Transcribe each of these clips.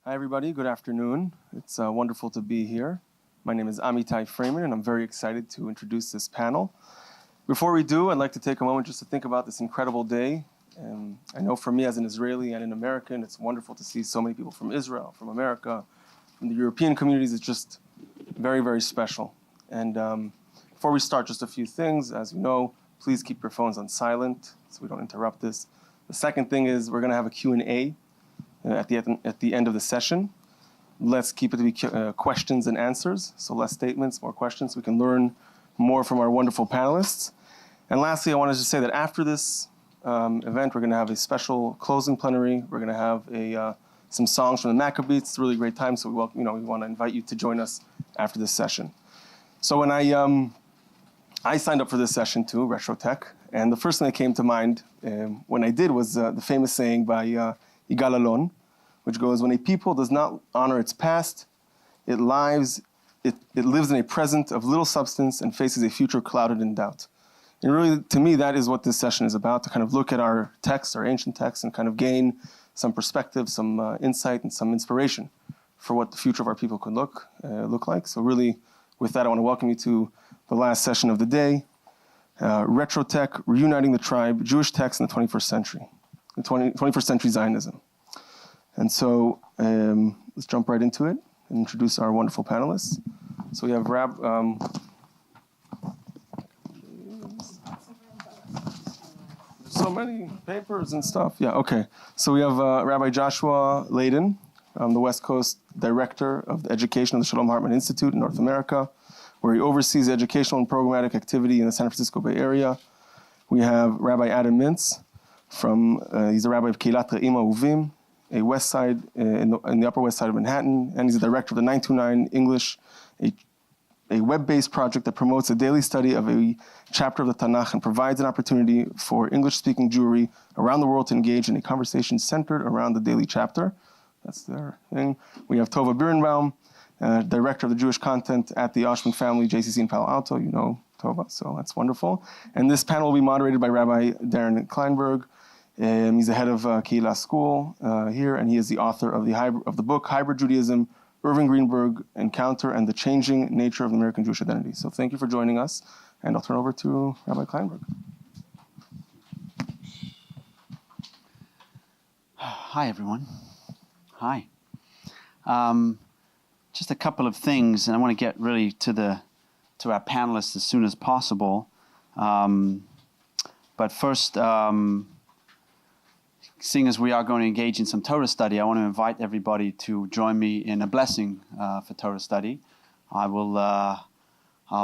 Hi, everybody. Good afternoon. It's wonderful to be here. My name is Amitai Freeman, and I'm very excited to introduce this panel. Before we do, I'd like to take a moment just to think about this incredible day. I know for me as an Israeli and an American, it's wonderful to see so many people from Israel, from America, from the European communities. It's just very, very special. And before we start, just a few things. As you know, please keep your phones on silent so we don't interrupt this. The second thing is we're going to have a Q&A at the end of the session. Let's keep it to be questions and answers, so less statements, more questions, so we can learn more from our wonderful panelists. And lastly, I wanted to say that after this event, we're going to have a special closing plenary. We're going to have some songs from the Maccabees. It's a really great time, so we want to invite you to join us after this session. So when I signed up for this session too, Retro Tech, and the first thing that came to mind when I did was the famous saying by Yael Yechieli-Persico, which goes, when a people does not honor its past, it lives in a present of little substance and faces a future clouded in doubt. And really, to me, that is what this session is about, to kind of look at our texts, our ancient texts, and kind of gain some perspective, some insight, and some inspiration for what the future of our people could look like. So really, with that, I want to welcome you to the last session of the day, Retro Tech, Reuniting the Tribe, Jewish Texts in the 21st Century, the 21st Century Zionism. And so let's jump right into it and introduce our wonderful panelists. So we have so many papers and stuff. Yeah, okay. So we have Rabbi Joshua Ladon, the West Coast Director of the Education of the Shalom Hartman Institute in North America, where he oversees educational and programmatic activity in the San Francisco Bay Area. We have Rabbi Adam Mintz, he's the Rabbi of Keilat Re'im Ahuvim, a west side in the Upper West Side of Manhattan, and he's the director of the 929 English, a web-based project that promotes a daily study of a chapter of the Tanakh and provides an opportunity for English-speaking Jewry around the world to engage in a conversation centered around the daily chapter. That's their thing. We have Tova Birnbaum, director of the Jewish content at the Oshman Family JCC in Palo Alto. You know Tova, so that's wonderful. And this panel will be moderated by Rabbi Darren Kleinberg. He's the head of Keilah School here, and he is the author of the book Hybrid Judaism, Irving Greenberg Encounter and the Changing Nature of the American Jewish Identity. So thank you for joining us, and I'll turn over to Rabbi Kleinberg. Hi, everyone. Hi. Just a couple of things, and I want to get really to our panelists as soon as possible. But first, seeing as we are going to engage in some Torah study, I want to invite everybody to join me in a blessing for Torah study. I'll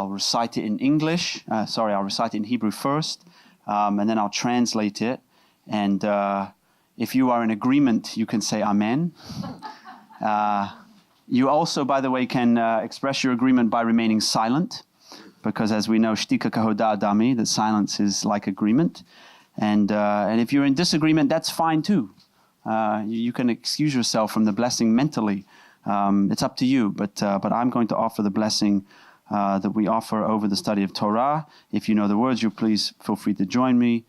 recite it in English. I'll recite it in Hebrew first, and then I'll translate it. And if you are in agreement, you can say Amen. You also, by the way, can express your agreement by remaining silent, because as we know, shtika kahoda adami, that silence is like agreement. And if you're in disagreement, that's fine too. You can excuse yourself from the blessing mentally. It's up to you, but I'm going to offer the blessing that we offer over the study of Torah. If you know the words, you please feel free to join me.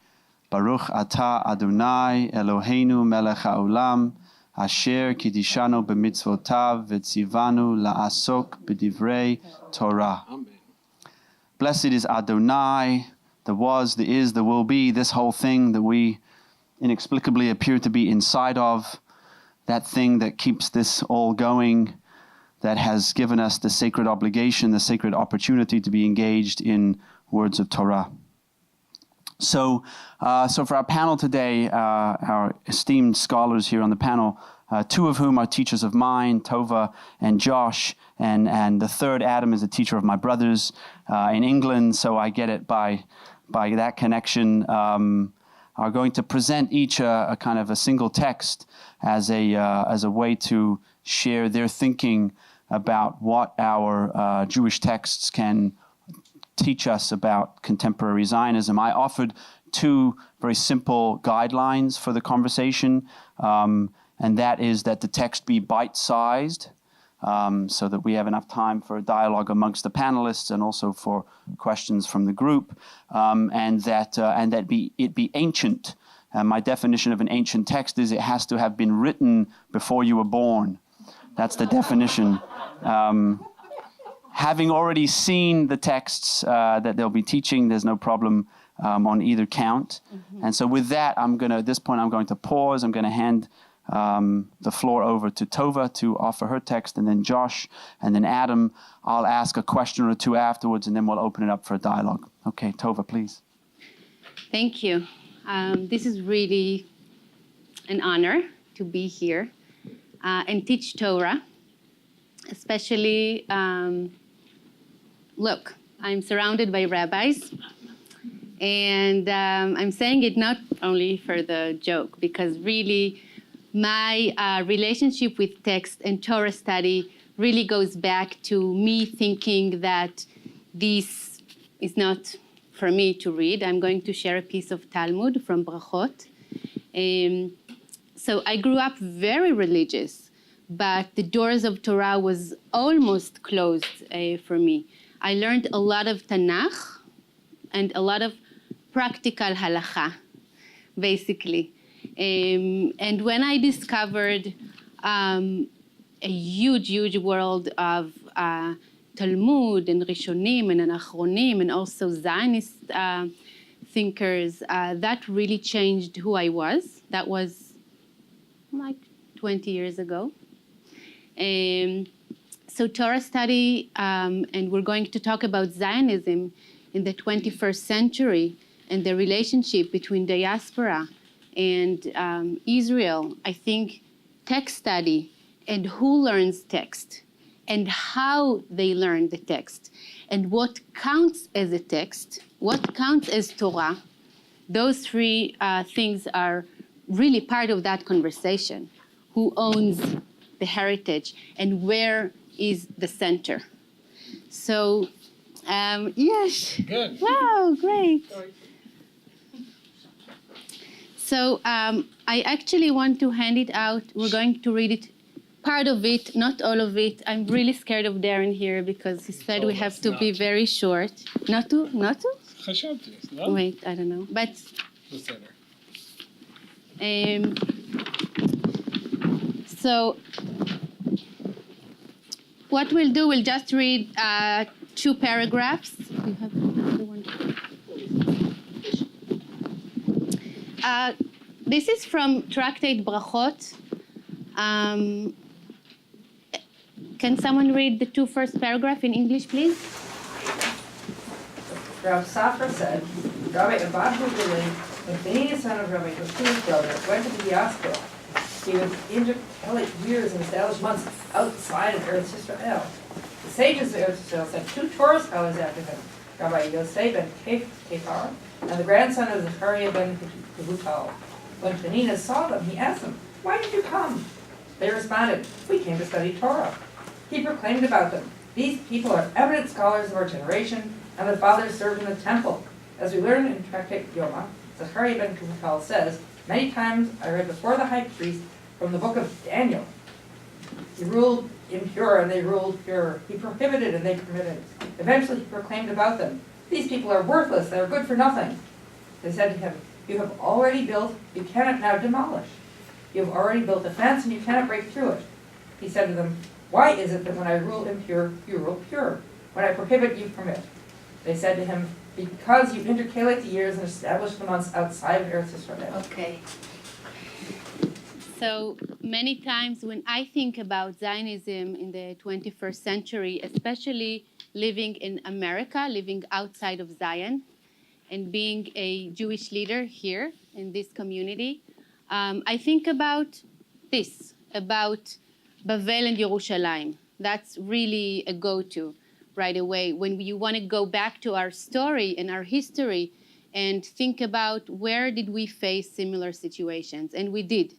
Baruch atah Adonai Eloheinu melech haolam, asher kidishanu b'mitzvotav v'tzivanu la'asok b'divrei Torah. Amen. Blessed is Adonai, the was, the is, the will be, this whole thing that we inexplicably appear to be inside of, that thing that keeps this all going, that has given us the sacred obligation, the sacred opportunity to be engaged in words of Torah. So for our panel today, our esteemed scholars here on the panel, two of whom are teachers of mine, Tova and Josh, and the third, Adam, is a teacher of my brothers in England, so I get it by that connection, are going to present each a kind of a single text as a way to share their thinking about what our Jewish texts can teach us about contemporary Zionism. I offered two very simple guidelines for the conversation, and that is that the text be bite-sized, so that we have enough time for a dialogue amongst the panelists and also for questions from the group, and that it be ancient. My definition of an ancient text is it has to have been written before you were born. That's the definition. Having already seen the texts that they'll be teaching, there's no problem on either count. Mm-hmm. And so with that, at this point, I'm going to pause. I'm going to hand the floor over to Tova to offer her text, and then Josh, and then Adam. I'll ask a question or two afterwards, and then we'll open it up for a dialogue. Okay, Tova, please. Thank you. This is really an honor to be here and teach Torah, especially, look, I'm surrounded by rabbis, and I'm saying it not only for the joke, because really my relationship with text and Torah study really goes back to me thinking that this is not for me to read. I'm going to share a piece of Talmud from Brachot. So I grew up very religious, but the doors of Torah was almost closed for me. I learned a lot of Tanakh and a lot of practical halakha, basically. And when I discovered a huge world of Talmud and Rishonim and Anachronim and also Zionist thinkers, that really changed who I was. That was like 20 years ago. So Torah study, and we're going to talk about Zionism in the 21st century and the relationship between diaspora and Israel. I think text study and who learns text and how they learn the text and what counts as a text, what counts as Torah, those three things are really part of that conversation. Who owns the heritage and where is the center? So, yes. Good. Wow, great. So I actually want to hand it out. We're going to read it, part of it, not all of it. I'm really scared of Darren here because he said we have to be very short. Not to? חשבתי, לא? Wait, I don't know. But בסדר. So what we'll do, we'll just read 2 paragraphs. You have another one. This is from Tractate Brachot. Can someone read the 2 first paragraphs in English, please? Rav Safra said, Rabbi Abadu Gilin, when Benini, son of Rabbi Yoshi's brother, went to the diaspora, he would intercalate years and establish months outside of Eretz Yisrael. The sages of Eretz Yisrael sent 2 Torah scholars after him, Rabbi Yosef ben Kefar and the grandson of Zechariah ben Kehutal. When Benini saw them, he asked them, "Why did you come?" They responded, "We came to study Torah." He proclaimed about them, "These people are eminent scholars of our generation, and their fathers served in the temple." As we learn in Tractate Yoma, Zechariah ben Kehutal says, "Many times I read before the high priest from the book of Daniel. He ruled impure and they ruled pure. He prohibited and they permitted. Eventually he proclaimed about them, 'These people are worthless, they are good for nothing.' They said to him, 'You have already built, you cannot now demolish. You have already built a fence and you cannot break through it.' He said to them, 'Why is it that when I rule impure, you rule pure? When I prohibit, you permit?' They said to him, 'Because you intercalate the years and establish the months outside of Eretz Yisrael.'" Okay. So many times when I think about Zionism in the 21st century, especially living in America, living outside of Zion, and being a Jewish leader here in this community, I think about this, about Bavel and Yerushalayim. That's really a go-to right away when you want to go back to our story and our history and think about where did we face similar situations, and we did.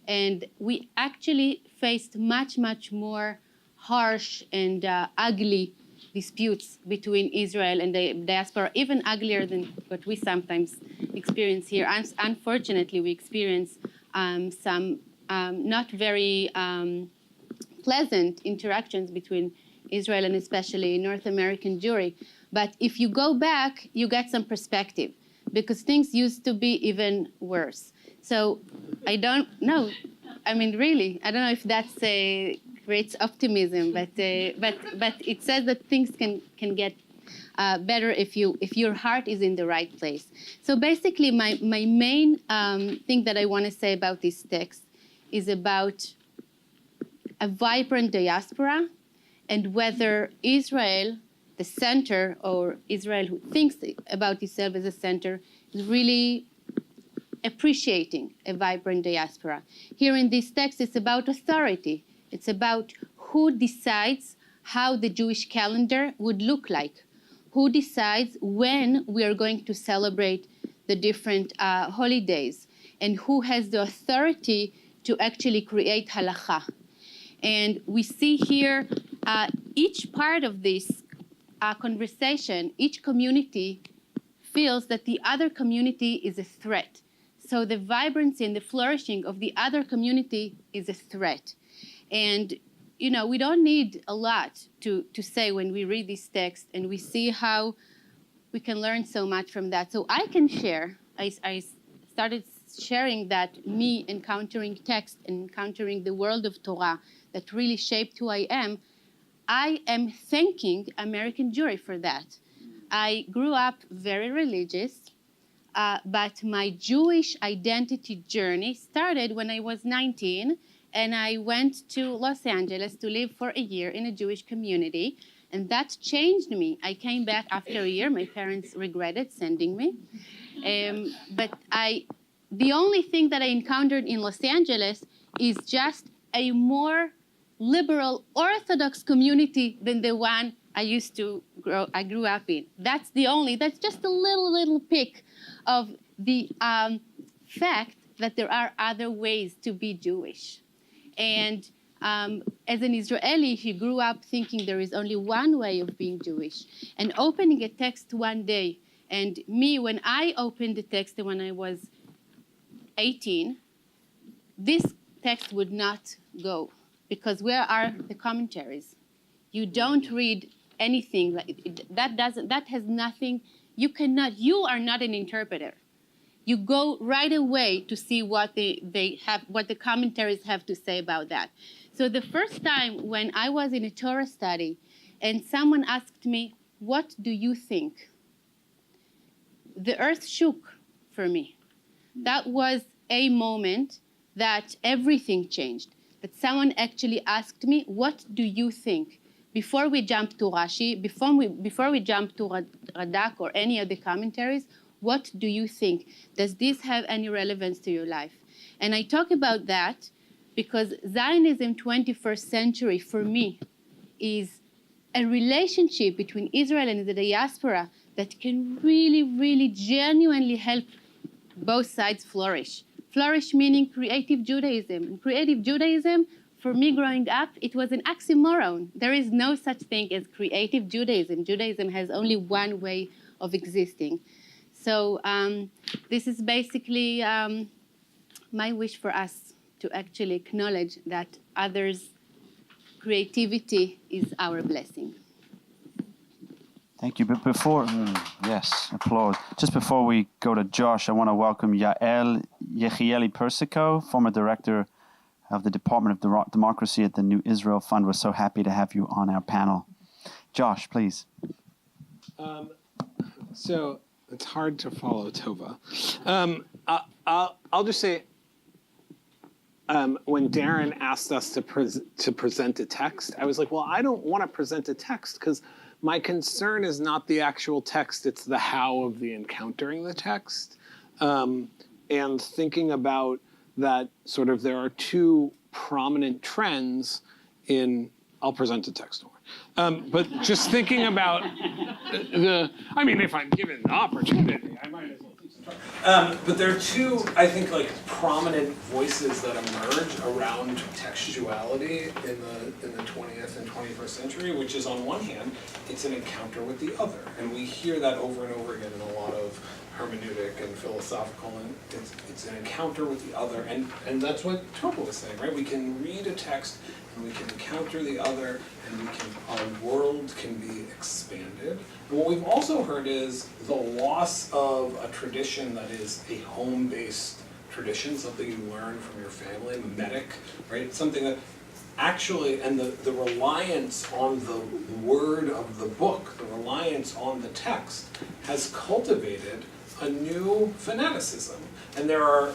And we actually faced much more harsh and ugly disputes between Israel and the diaspora, even uglier than what we sometimes experience here. Unfortunately, we experience some not very pleasant interactions between Israel and especially North American Jewry. But if you go back, you get some perspective because things used to be even worse. So I don't know. I mean, really, I don't know if that's creates optimism, but it says that things can get better if your heart is in the right place. So basically, my main thing that I want to say about this text is about a vibrant diaspora, and whether Israel, the center, or Israel who thinks about itself as a center, is really appreciating a vibrant diaspora. Here in this text, it's about authority. It's about who decides how the Jewish calendar would look like, who decides when we are going to celebrate the different holidays, and who has the authority to actually create halakha. And we see here each part of this conversation, each community feels that the other community is a threat. So the vibrancy and the flourishing of the other community is a threat. And, you know, we don't need a lot to say when we read this text, and we see how we can learn so much from that. So I can share, I started sharing that me encountering text and encountering the world of Torah that really shaped who I am thanking American Jewry for that. I grew up very religious, but my Jewish identity journey started when I was 19, and I went to Los Angeles to live for a year in a Jewish community, and that changed me. I came back after a year. My parents regretted sending me. But the only thing that I encountered in Los Angeles is just a more liberal Orthodox community than the one I grew up in. That's just a little pick of the fact that there are other ways to be Jewish. And as an Israeli, he grew up thinking there is only one way of being Jewish. And opening a text one day, and me, when I opened the text when I was 18, this text would not go, because where are the commentaries? You don't read anything that has nothing. You are not an interpreter. You go right away to see what what the commentaries have to say about that. So the first time when I was in a Torah study and someone asked me, "What do you think?" the earth shook for me. That was a moment that everything changed. That someone actually asked me, "What do you think?" Before we jump to Rashi, before we jump to Radak or any of the commentaries, what do you think? Does this have any relevance to your life? And I talk about that because Zionism 21st century, for me, is a relationship between Israel and the diaspora that can really, really genuinely help both sides flourish. Flourish meaning creative Judaism. And creative Judaism, for me growing up, it was an oxymoron. There is no such thing as creative Judaism. Judaism has only one way of existing. So this is basically my wish for us to actually acknowledge that others' creativity is our blessing. Thank you. But before, yes, applaud. Just before we go to Josh, I want to welcome Yael Yechieli-Persico, former director of the Department of Democracy at the New Israel Fund. We're so happy to have you on our panel. Josh, please. So it's hard to follow Tova. I'll just say, when Darren asked us to present a text, I was like, well, I don't want to present a text because my concern is not the actual text, it's the how of the encountering the text. And thinking about that sort of there are two prominent trends in, I'll present a text more. But just thinking about if I'm given the opportunity, I might as well teach the talk. But there are two, I think, like prominent voices that emerge around textuality in the 20th and 21st century, which is on one hand, it's an encounter with the other. And we hear that over and over again in a lot of hermeneutic and philosophical, and it's an encounter with the other, and that's what Tova was saying, right? We can read a text and we can encounter the other, and our world can be expanded. And what we've also heard is the loss of a tradition that is a home-based tradition, something you learn from your family, mimetic, right? Something that actually, and the reliance on the word of the book, the reliance on the text, has cultivated a new fanaticism. And there are,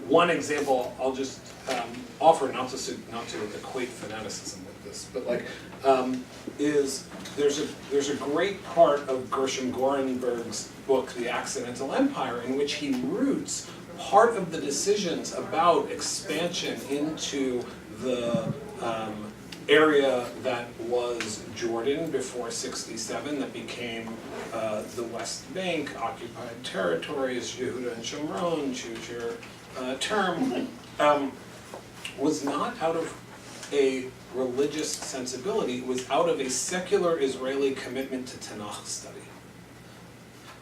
one example I'll just offer, not to equate fanaticism with this, but like, is there's a great part of Gershom Gorenberg's book, The Accidental Empire, in which he roots part of the decisions about expansion into the area that was Jordan before 67, that became the West Bank, occupied territories, Yehuda and Shomron, choose your term, was not out of a religious sensibility, it was out of a secular Israeli commitment to Tanakh study.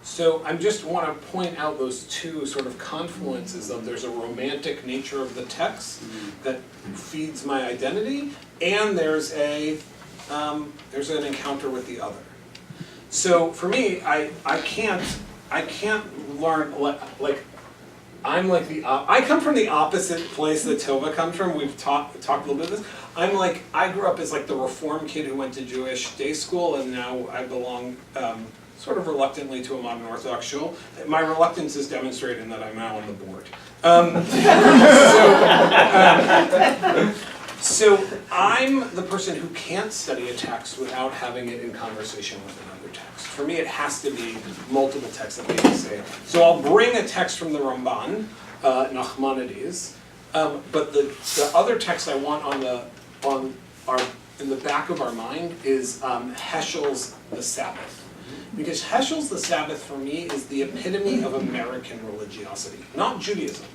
So I just want to point out those two sort of confluences of there's a romantic nature of the text that feeds my identity, and there's an encounter with the other. So for me, I can't learn like I'm like I come from the opposite place that Tova comes from. We've talked a little bit of this. I grew up as like the reform kid who went to Jewish day school, and now I belong sort of reluctantly to a modern Orthodox shul. My reluctance is demonstrated in that I'm now on the board. So I'm the person who can't study a text without having it in conversation with another text. For me, it has to be multiple texts that make me say it. So I'll bring a text from the Ramban, Nachmanides, but the other text I want in the back of our mind is Heschel's The Sabbath. Because Heschel's The Sabbath, for me, is the epitome of American religiosity. Not Judaism.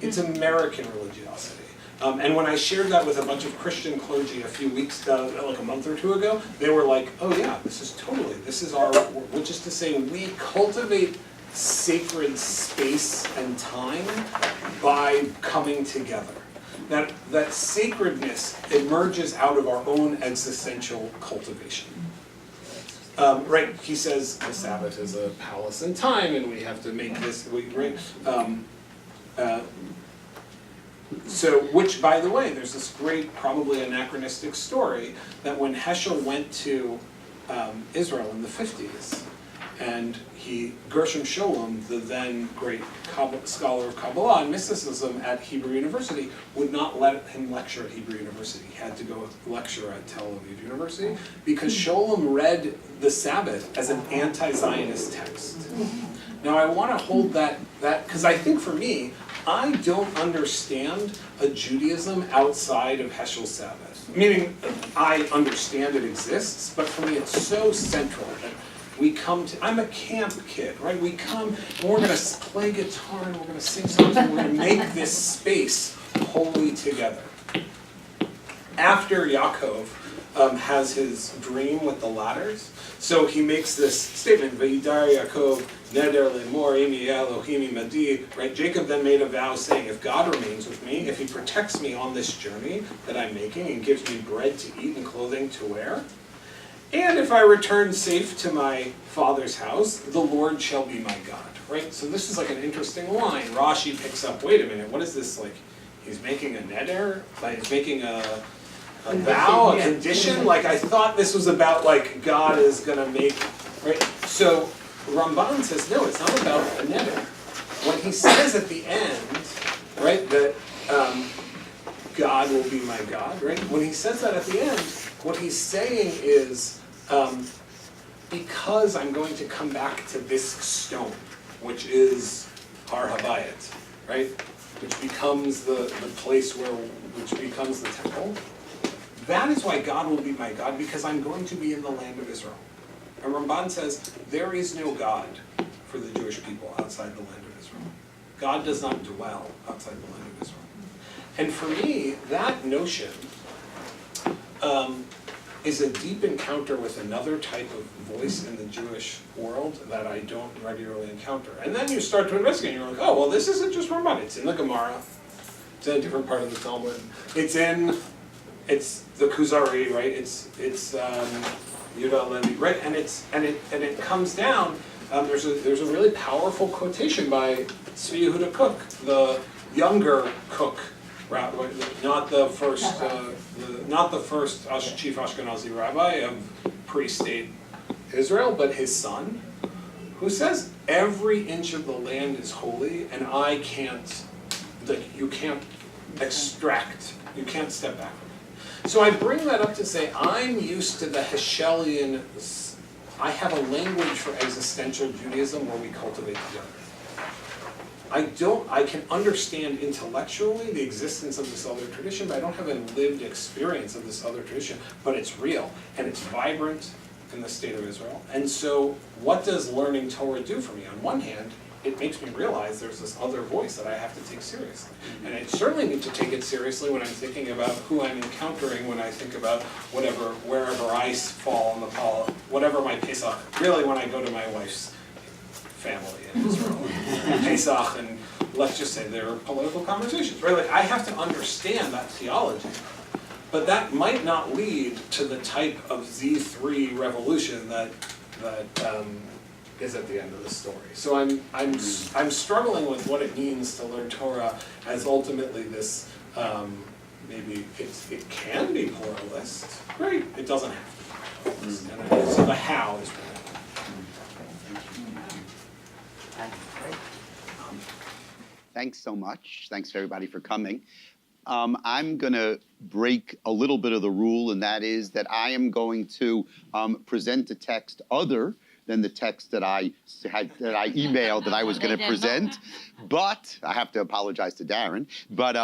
It's American religiosity. And when I shared that with a bunch of Christian clergy a few weeks, like a month or two ago, they were like, oh yeah, this is our, which is to say we cultivate sacred space and time by coming together. That sacredness emerges out of our own existential cultivation. Right, he says the Sabbath is a palace in time, and we have to make this, right? So, which, by the way, there's this great, probably anachronistic story that when Heschel went to Israel in the 50s, and Gershom Scholem, the then great scholar of Kabbalah and mysticism at Hebrew University, would not let him lecture at Hebrew University. He had to go lecture at Tel Aviv University because Scholem read the Sabbath as an anti-Zionist text. Now I want to hold that because I think for me, I don't understand a Judaism outside of Heschel's Sabbath. Meaning, I understand it exists, but for me it's so central that we come to, I'm a camp kid, right? We come and we're going to play guitar and we're going to sing songs and we're going to make this space holy together. After Yaakov has his dream with the ladders, so he makes this statement, Vayidar Yaakov neder lemor imi Elohim imadi, right? Jacob then made a vow saying, if God remains with me, if he protects me on this journey that I'm making and gives me bread to eat and clothing to wear, and if I return safe to my father's house, the Lord shall be my God, right? So this is like an interesting line. Rashi picks up, wait a minute, what is this like? He's making a neder? Like he's making a vow, a condition? Like I thought this was about like God is gonna make, right? So Ramban says, no, it's not about a neder. When he says at the end, right, that God will be my God, right? When he says that at the end, what he's saying is, because I'm going to come back to this stone, which is Har Habayit, right? Which becomes the place which becomes the temple. That is why God will be my God, because I'm going to be in the land of Israel. And Ramban says, there is no God for the Jewish people outside the land of Israel. God does not dwell outside the land of Israel. And for me, that notion is a deep encounter with another type of voice in the Jewish world that I don't regularly encounter. And then you start to investigate, and you're like, oh, well, this isn't just Ramban. It's in the Gemara. It's in a different part of the Talmud. It's the Kuzari, right? It's Yehuda Levi, right? And it comes down. There's a really powerful quotation by Tzvi Yehuda Kook, the younger Kook, not the first, chief Ashkenazi rabbi of pre-state Israel, but his son, who says every inch of the land is holy, and I can't, you can't extract, you can't step back from it. So I bring that up to say I'm used to the Heschelian. I have a language for existential Judaism where we cultivate the other. I can understand intellectually the existence of this other tradition, but I don't have a lived experience of this other tradition. But it's real, and it's vibrant in the state of Israel. And so what does learning Torah do for me? On one hand, it makes me realize there's this other voice that I have to take seriously. And I certainly need to take it seriously when I'm thinking about who I'm encountering, when I think about wherever I fall in the whatever my Pesach, really when I go to my wife's family in Israel, Pesach, and let's just say there are political conversations, right? Like I have to understand that theology. But that might not lead to the type of Z3 revolution that is at the end of the story. So I'm struggling with what it means to learn Torah as ultimately this. Maybe it can be pluralist. Great, it doesn't have to be pluralist. And so the how is really. Thanks so much. Thanks everybody for coming. I'm going to break a little bit of the rule, and that is that I am going to present a text other than the text that I emailed that I was going to present. But I have to apologize to Darren. But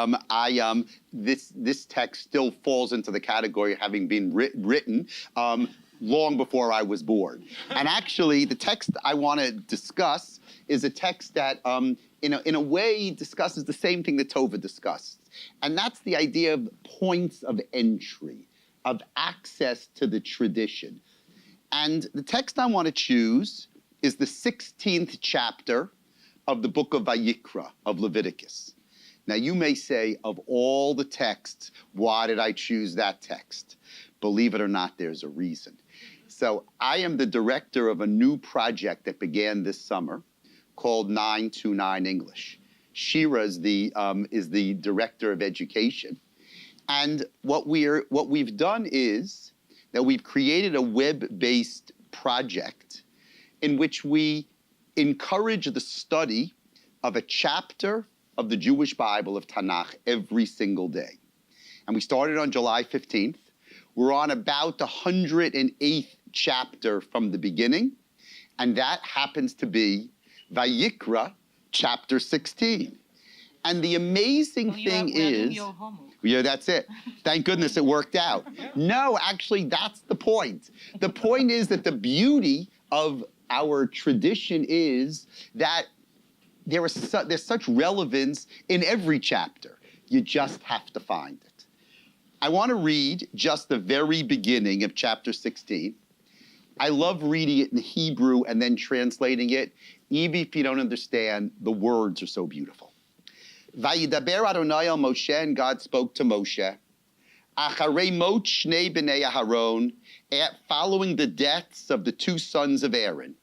this text still falls into the category of having been written long before I was born. And actually, the text I want to discuss is a text that, in a way, discusses the same thing that Tova discussed. And that's the idea of points of entry, of access to the tradition. And the text I want to choose is the 16th chapter of the book of Vayikra, of Leviticus. Now, you may say, of all the texts, why did I choose that text? Believe it or not, there's a reason. So I am the director of a new project that began this summer called 929 English. Shira is the director of education. And what we've done is that we've created a web-based project in which we encourage the study of a chapter of the Jewish Bible of Tanakh every single day. And we started on July 15th. We're on about the 108th chapter from the beginning, and that happens to be Vayikra, chapter 16. And the amazing thing is, yeah, that's it. Thank goodness it worked out. No, actually, that's the point. The point is that the beauty of our tradition is that there's such relevance in every chapter. You just have to find it. I want to read just the very beginning of chapter 16. I love reading it in Hebrew and then translating it, even if you don't understand, the words are so beautiful. Vayidaber Adonai el Moshe, and God spoke to Moshe. Acharei mot shnei bnei Aharon, following the deaths of the two sons of Aaron.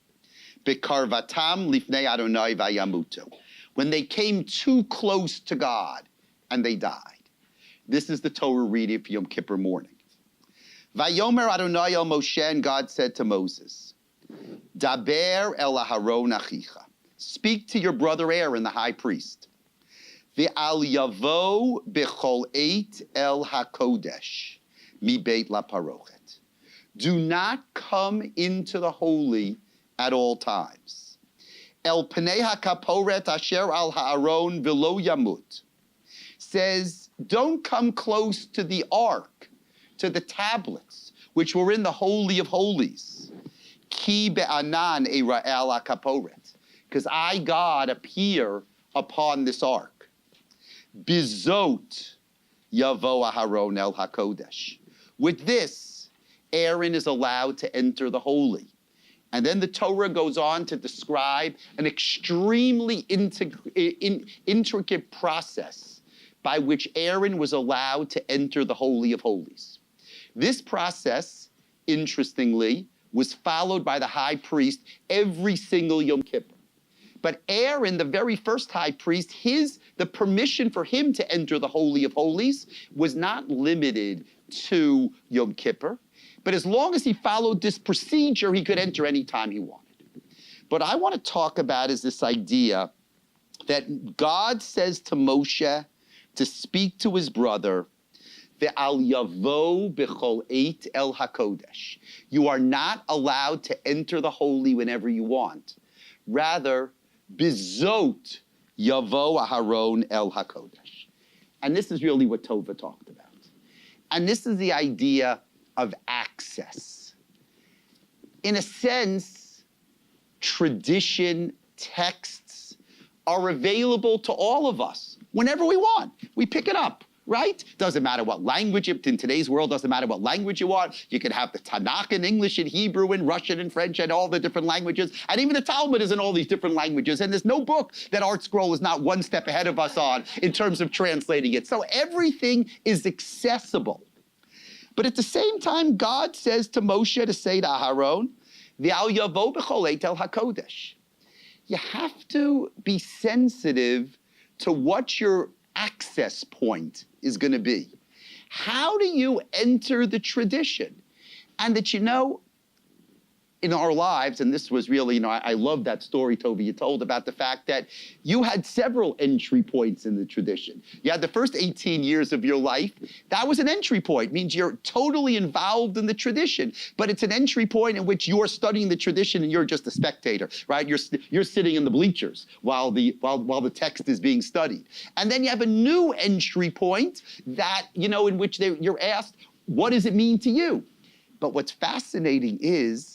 Bekarvatam lifnei Adonai vayamutu. When they came too close to God, and they died. This is the Torah reading for Yom Kippur morning. Vayomer Adonai el Moshe, and God said to Moses, Daber el Aharon achicha. Speak to your brother Aaron, the high priest. Ve'al yavo bechol eit el hakodesh mi beit laparochet. Do not come into the holy at all times. El pnei hakaporet asher al ha'aron v'lo yamut. Says, don't come close to the ark, to the tablets, which were in the Holy of Holies. Ki be'anan eira'el hakaporet. Because I, God, appear upon this ark. Bizot yavo Aharon el hakodesh. With this, Aaron is allowed to enter the holy. And then the Torah goes on to describe an extremely intricate process by which Aaron was allowed to enter the Holy of Holies. This process, interestingly, was followed by the high priest every single Yom Kippur. But Aaron, the very first high priest, the permission for him to enter the Holy of Holies was not limited to Yom Kippur. But as long as he followed this procedure, he could enter anytime he wanted. What I want to talk about is this idea that God says to Moshe to speak to his brother, Ve'al yavo b'chol eit el hakodesh. You are not allowed to enter the holy whenever you want. Rather, bizot yavo aharon el hakodesh. And this is really what Tova talked about. And this is the idea of access. In a sense, tradition, texts are available to all of us whenever we want. We pick it up, right? Doesn't matter what language, in today's world, doesn't matter what language you want. You can have the Tanakh in English and Hebrew and Russian and French and all the different languages. And even the Talmud is in all these different languages. And there's no book that Art Scroll is not one step ahead of us on in terms of translating it. So everything is accessible. But at the same time, God says to Moshe to say to Aharon, V'al yavo b'chol eit el hakodesh. You have to be sensitive to what your access point is going to be. How do you enter the tradition? And that, in our lives, and this was really, I love that story, Tova, you told about the fact that you had several entry points in the tradition. You had the first 18 years of your life. That was an entry point. It means you're totally involved in the tradition, but it's an entry point in which you're studying the tradition and you're just a spectator, right? You're sitting in the bleachers while the text is being studied. And then you have a new entry point that, in which you're asked, what does it mean to you? But what's fascinating is,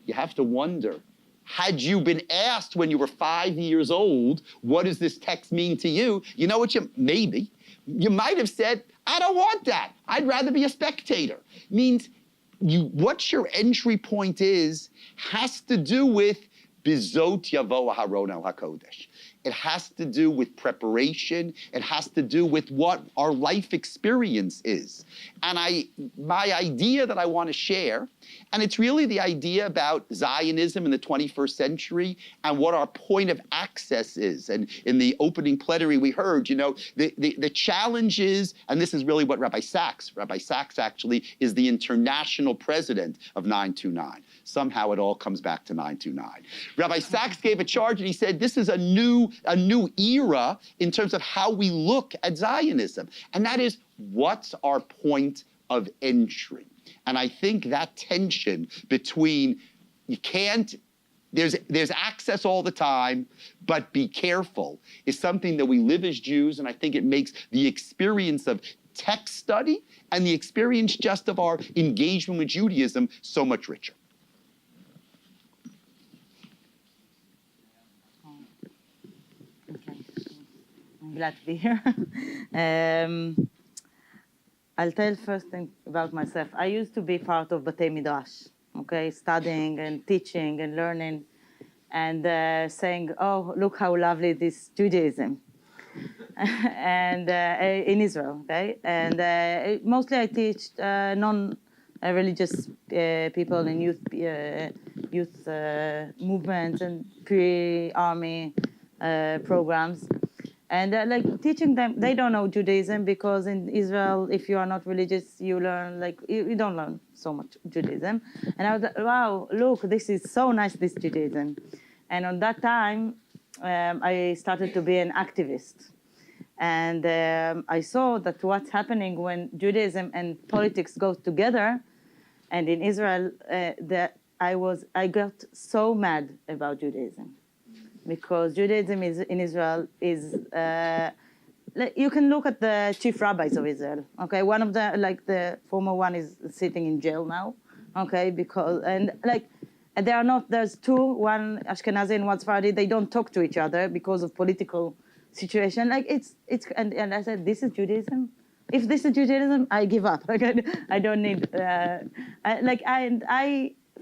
you have to wonder, had you been asked when you were 5 years old, what does this text mean to you? You know what maybe, you might have said, I don't want that. I'd rather be a spectator. Means what your entry point is has to do with bizot yavo aharon el hakodesh. It has to do with preparation. It has to do with what our life experience is. And my idea that I want to share, and it's really the idea about Zionism in the 21st century and what our point of access is. And in the opening plenary we heard, the challenge is, and this is really what Rabbi Sachs actually is the international president of 929. Somehow it all comes back to 929. Rabbi Sachs gave a charge and he said, this is a new era in terms of how we look at Zionism. And that is, what's our point of entry? And I think that tension between there's access all the time, but be careful, is something that we live as Jews, and I think it makes the experience of text study and the experience just of our engagement with Judaism so much richer. I'm glad to be here. I'll tell first thing about myself. I used to be part of Batei Midrash, studying and teaching and learning and saying, oh, look how lovely this Judaism. And in Israel, And mostly I teach non-religious people in youth movements and pre-army programs. And teaching them, they don't know Judaism because in Israel, if you are not religious, you learn, you don't learn so much Judaism. And I was like, wow, look, this is so nice, this Judaism. And on that time, I started to be an activist. And I saw that what's happening when Judaism and politics go together, and in Israel, I got so mad about Judaism. Because Judaism in Israel is, you can look at the chief rabbis of Israel, One of the former one is sitting in jail now, there's two, one Ashkenazi and one Sephardi, they don't talk to each other because of political situation. And I said, this is Judaism? If this is Judaism, I give up. I don't need, I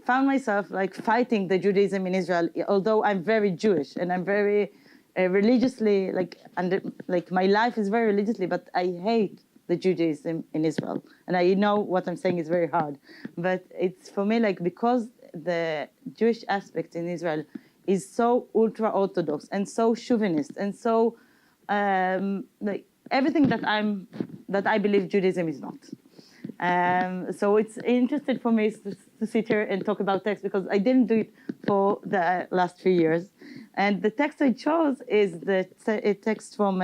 found myself fighting the Judaism in Israel, although I'm very Jewish and I'm very religiously, my life is very religiously, but I hate the Judaism in Israel. And I know what I'm saying is very hard. But it's for me, because the Jewish aspect in Israel is so ultra-Orthodox and so chauvinist and so like everything that I believe Judaism is not. So it's interesting for me to sit here and talk about text because I didn't do it for the last few years. And the text I chose is the text from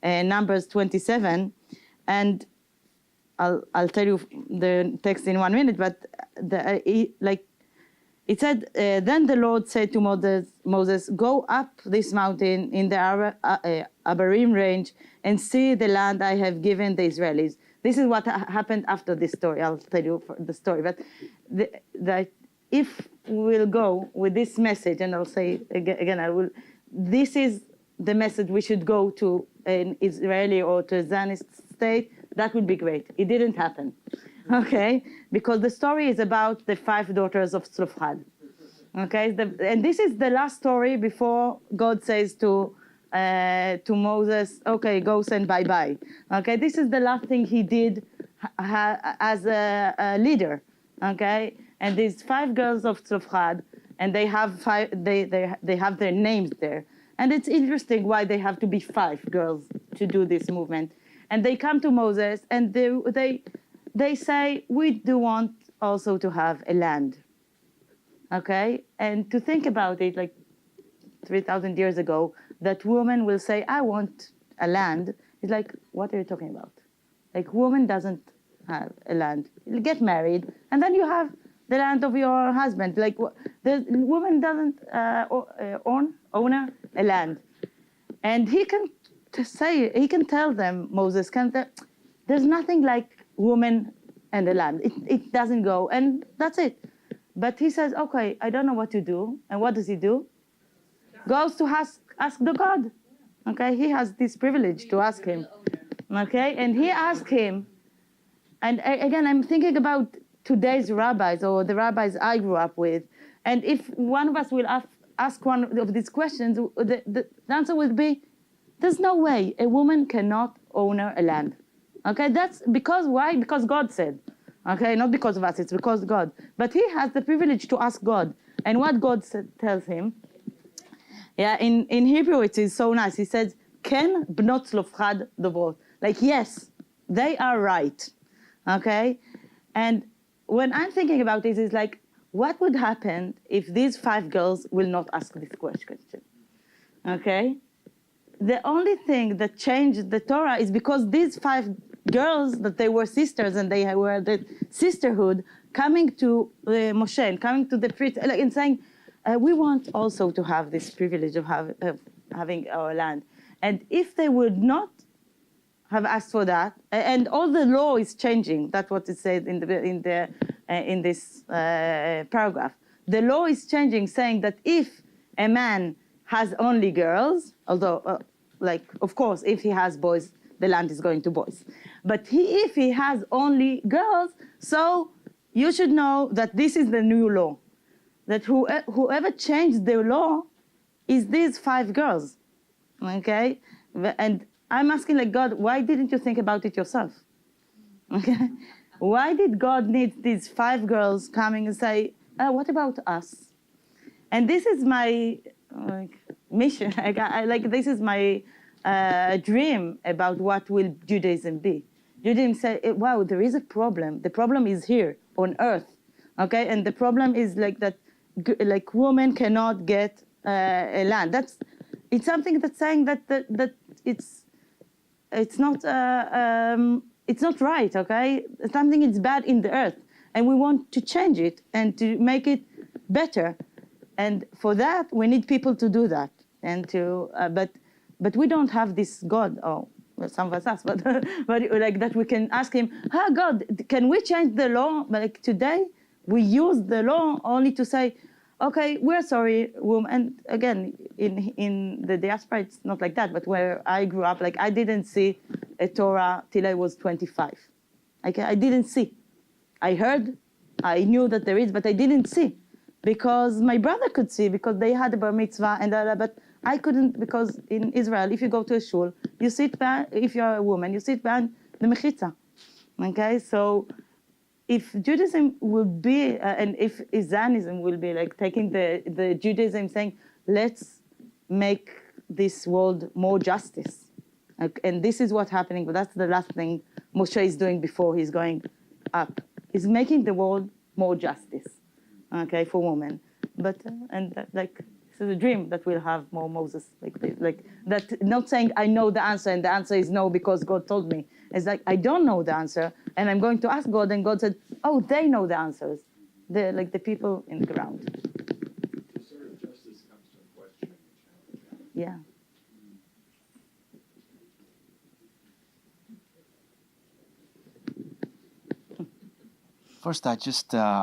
Numbers 27. And I'll tell you the text in 1 minute, but it said, then the Lord said to Moses, go up this mountain in the Abarim range and see the land I have given the Israelis. This is what happened after this story. I'll tell you the story. But that if we'll go with this message, and I'll say again, this is the message we should go to an Israeli or to a Zionist state, that would be great. It didn't happen. Okay, because the story is about the 5 daughters of Tzlofchad. Okay, and this is the last story before God says to Moses, okay, go send bye-bye. Okay, this is the last thing he did as a leader. Okay, and these 5 girls of Tzlofchad, and they have they have their names there. And it's interesting why they have to be 5 girls to do this movement. And they come to Moses and they say, we do want also to have a land, okay? And to think about it, like 3,000 years ago, that woman will say, I want a land. It's like, what are you talking about? Like, woman doesn't have a land. You get married, and then you have the land of your husband. Like, the woman doesn't own a land. And he can tell them, Moses, there's nothing like woman and the land. It doesn't go, and that's it. But he says, okay, I don't know what to do. And what does he do? Goes to ask the God. Okay, he has this privilege to ask him. Okay, and he asked him. And again, I'm thinking about today's rabbis or the rabbis I grew up with. And if one of us will ask one of these questions, the answer would be, there's no way a woman cannot own a land. Okay, that's because why? Because God said. Okay, not because of us, it's because God. But he has the privilege to ask God. And what God tells him, yeah, in Hebrew it is so nice. He says, Ken bnot Tzlofchad dovot. Like, yes, they are right. Okay? And when I'm thinking about this, it's like, what would happen if these 5 girls will not ask this question? Okay? The only thing that changed the Torah is because these 5 girls, that they were sisters and they were the sisterhood, coming to Moshe and coming to the priest and saying, we want also to have this privilege of having our land. And if they would not have asked for that, and all the law is changing, that's what it says in this paragraph. The law is changing, saying that if a man has only girls, although, of course, if he has boys, the land is going to boys. But if he has only girls, so you should know that this is the new law. That whoever changed the law is these 5 girls, okay? And I'm asking, like, God, why didn't you think about it yourself? Okay? Why did God need these 5 girls coming and say, what about us? And this is my mission. This is my dream about what will Judaism be. Judaism say, wow, there is a problem. The problem is here on earth, okay? And the problem is like that, like women cannot get a land. It's something that's saying that it's not right, okay? Something is bad in the earth, and we want to change it and to make it better. And for that, we need people to do that. And to but we don't have this God. Oh, well, some of us, but like that, we can ask him, God, can we change the law? But like today, we use the law only to say, okay, we're sorry, woman. And again, in the diaspora, it's not like that. But where I grew up, like I didn't see a Torah till I was 25. I didn't see. I heard, I knew that there is, but I didn't see. Because my brother could see, because they had a bar mitzvah, but I couldn't, because in Israel, if you go to a shul, you sit back, if you're a woman, you sit behind the mechitza. Okay, so if Judaism will be, and if Zionism will be like taking the Judaism saying, let's make this world more justice. And this is what's happening, but that's the last thing Moshe is doing before he's going up. He's making the world more justice, okay, for women. But, like, this is a dream that we'll have more Moses, like that, not saying I know the answer and the answer is no because God told me. It's like, I don't know the answer and I'm going to ask God, and God said, oh, they know the answers. They're like the people in the ground. Sort of justice comes to a question. Yeah. First, I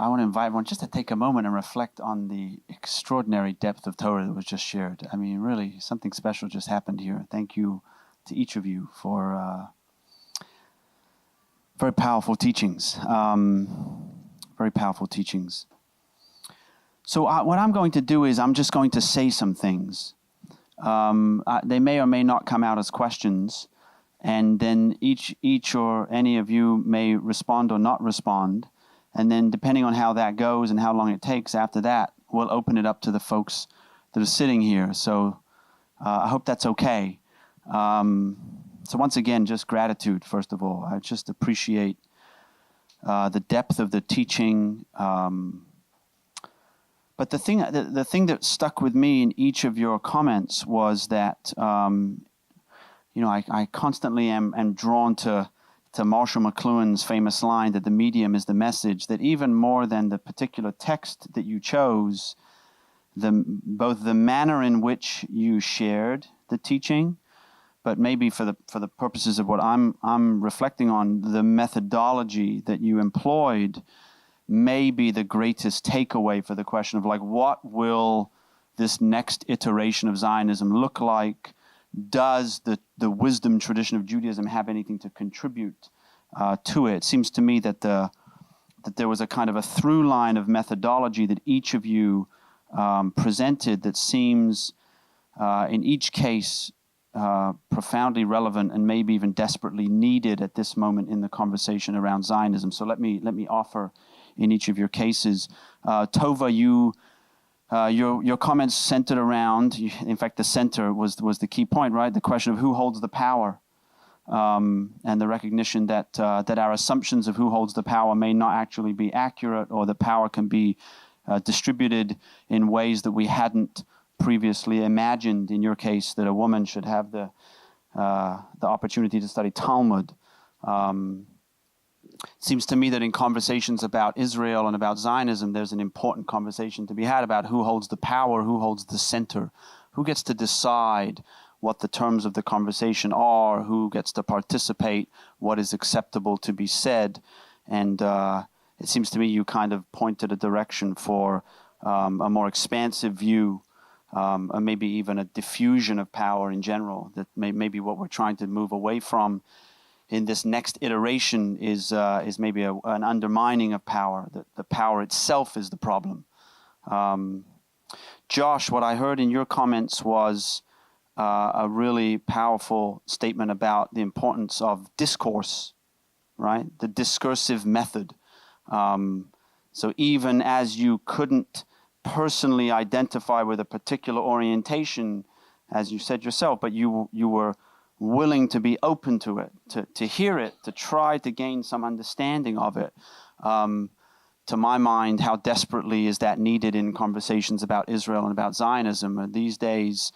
want to invite everyone just to take a moment and reflect on the extraordinary depth of Torah that was just shared. I mean, really, something special just happened here. Thank you to each of you for very powerful teachings. Very powerful teachings. So what I'm going to do is I'm just going to say some things. They may or may not come out as questions, and then each or any of you may respond or not respond. And then depending on how that goes and how long it takes after that, we'll open it up to the folks that are sitting here. So I hope that's okay. So once again, just gratitude, first of all. I just appreciate the depth of the teaching. But the thing that stuck with me in each of your comments was that, I constantly am drawn to Marshall McLuhan's famous line that the medium is the message, that even more than the particular text that you chose, both the manner in which you shared the teaching, but maybe for the purposes of what I'm reflecting on, the methodology that you employed may be the greatest takeaway for the question of, like, what will this next iteration of Zionism look like? Does the wisdom tradition of Judaism have anything to contribute to it? It seems to me that there was a kind of a through line of methodology that each of you presented that seems, in each case, profoundly relevant and maybe even desperately needed at this moment in the conversation around Zionism. So let me offer in each of your cases. Tova, your comments centered around, in fact, the center was the key point, right? The question of who holds the power, and the recognition that our assumptions of who holds the power may not actually be accurate, or that power can be distributed in ways that we hadn't previously imagined. In your case, that a woman should have the opportunity to study Talmud. It seems to me that in conversations about Israel and about Zionism, there's an important conversation to be had about who holds the power, who holds the center, who gets to decide what the terms of the conversation are, who gets to participate, what is acceptable to be said. And it seems to me you kind of pointed a direction for a more expansive view, or maybe even a diffusion of power in general, that maybe what we're trying to move away from in this next iteration is maybe an undermining of power, that the power itself is the problem. Josh, what I heard in your comments was a really powerful statement about the importance of discourse, right? The discursive method. So even as you couldn't personally identify with a particular orientation, as you said yourself, but you were willing to be open to it, to hear it, to try to gain some understanding of it. To my mind, how desperately is that needed in conversations about Israel and about Zionism? These days,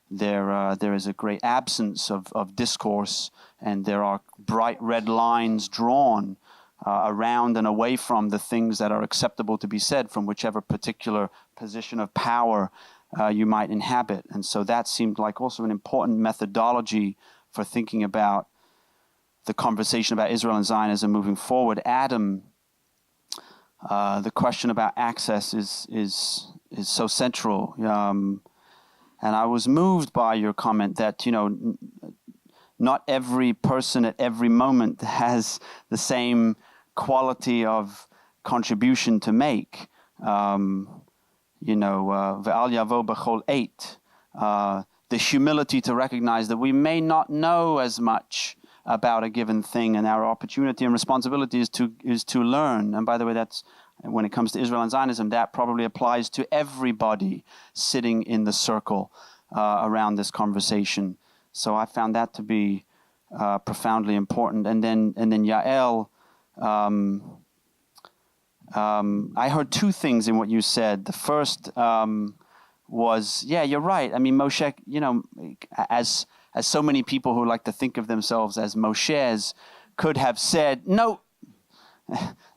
there is a great absence of discourse, and there are bright red lines drawn around and away from the things that are acceptable to be said from whichever particular position of power you might inhabit. And so that seemed like also an important methodology for thinking about the conversation about Israel and Zionism moving forward. Adam, the question about access is so central. And I was moved by your comment that, not every person at every moment has the same quality of contribution to make. Ve'al yavo b'chol eit, the humility to recognize that we may not know as much about a given thing, and our opportunity and responsibility is to learn. And by the way, that's when it comes to Israel and Zionism, that probably applies to everybody sitting in the circle around this conversation. So I found that to be profoundly important. And then Yael, I heard two things in what you said. The first was, yeah, you're right. I mean, Moshe, you know, as so many people who like to think of themselves as Moshes could have said, no,